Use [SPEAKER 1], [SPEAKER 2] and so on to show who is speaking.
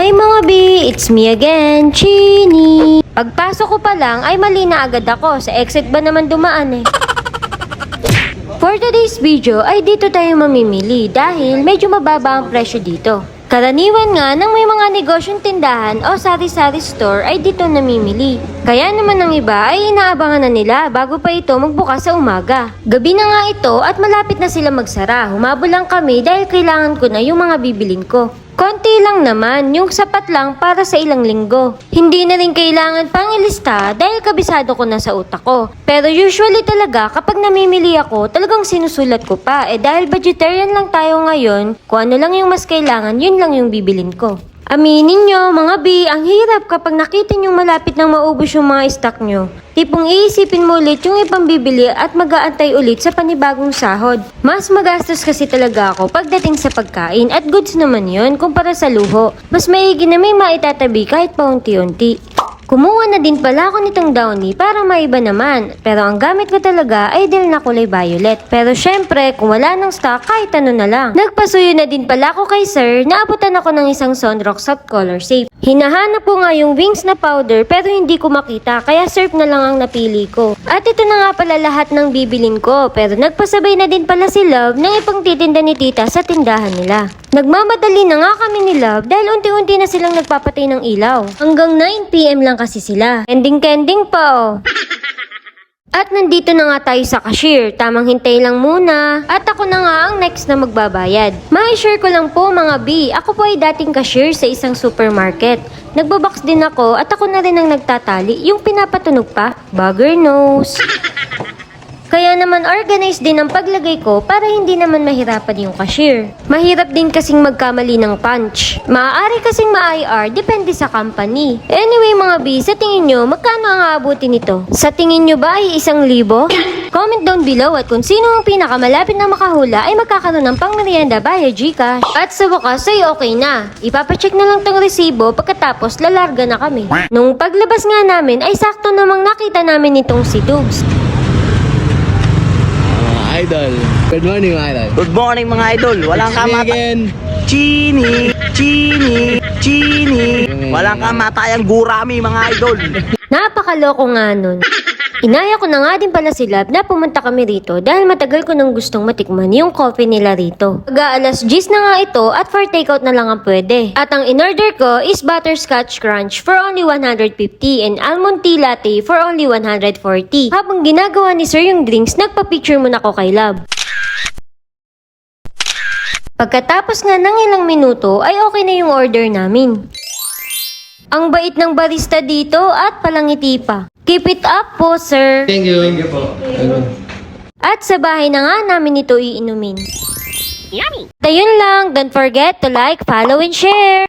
[SPEAKER 1] Hi mga B! It's me again, Chini! Pagpasok ko pa lang ay mali na agad ako. Sa exit ba naman dumaan eh? For today's video ay dito tayo mamimili dahil medyo mababa ang presyo dito. Karaniwan nga ng may mga negosyong tindahan o sari-sari store ay dito namimili. Kaya naman ng iba ay inaabangan na nila bago pa ito magbukas sa umaga. Gabi na nga ito at malapit na sila magsara. Humabol lang kami dahil kailangan ko na yung mga bibilin ko. Konti lang naman, yung sapat lang para sa ilang linggo. Hindi na rin kailangan pang ilista dahil kabisado ko na sa utak ko. Pero usually talaga kapag namimili ako, talagang sinusulat ko pa. Dahil vegetarian lang tayo ngayon, kung ano lang yung mas kailangan, yun lang yung bibilin ko. Aminin nyo, mga B, ang hirap kapag nakita nyo malapit nang maubos yung mga stock nyo. Tipong iisipin mo ulit yung ipambibili at mag-aantay ulit sa panibagong sahod. Mas magastos kasi talaga ako pagdating sa pagkain at goods naman yun kumpara sa luho. Mas maigi na may maitatabi kahit paunti-unti. Kumuha na din pala ako nitong downy para maiba naman. Pero ang gamit ko talaga ay dil na kulay violet. Pero syempre, kung wala ng stock, kahit ano na lang. Nagpasuyo na din pala ako kay sir, naabutan ako ng isang Sunrock soft color shape. Hinahanap ko nga yung wings na powder pero hindi ko makita kaya surf na lang ang napili ko. At ito na nga pala lahat ng bibilin ko pero nagpasabay na din pala si Love ng ipangtitinda ni tita sa tindahan nila. Nagmamadali na nga kami ni Love dahil unti-unti na silang nagpapatay ng ilaw. Hanggang 9 PM lang kasi sila. Kending-kending pa oh. At nandito na nga tayo sa cashier. Tamang hintay lang muna. At ako na nga ang next na magbabayad. Ma-share ko lang po mga B. Ako po ay dating cashier sa isang supermarket. Nagbabox din ako at ako na rin ang nagtatali. Yung pinapatunog pa, bugger nose. Kaya naman organized din ang paglagay ko para hindi naman mahirapan yung cashier. Mahirap din kasing magkamali ng punch. Maaari kasing ma-IR, depende sa company. Anyway mga B, sa tingin nyo, magkano ang aabutin nito? Sa tingin nyo ba ay 1,000? Comment down below at kung sino ang pinakamalapit na makahula ay magkakaroon ng pangmerienda via Gcash. At sa wakas ay okay na. Ipapacheck na lang tong resibo pagkatapos lalarga na kami. Nung paglabas nga namin ay sakto namang nakita namin itong si Dubs.
[SPEAKER 2] Idol. Good morning, mga idol.
[SPEAKER 3] Good morning mga idol. Walang
[SPEAKER 2] Again.
[SPEAKER 3] Chini. Walang kamatayang gurami mga idol.
[SPEAKER 1] Napakaloko nga nun. Inaya ko na nga din pala si Love na pumunta kami rito dahil matagal ko nang gustong matikman yung coffee nila rito. Pag-aalas 10 na nga ito at for takeout na lang ang pwede. At ang in-order ko is butterscotch crunch for only 150 and almond tea latte for only 140. Habang ginagawa ni sir yung drinks, nagpa-picture muna ako kay Love. Pagkatapos nga ng ilang minuto ay okay na yung order namin. Ang bait ng barista dito at palangiti pa. Keep it up po, sir.
[SPEAKER 2] Thank you. Thank you po.
[SPEAKER 1] At sa bahay na nga namin ito iinumin. Yummy! Ayun lang, don't forget to like, follow, and share.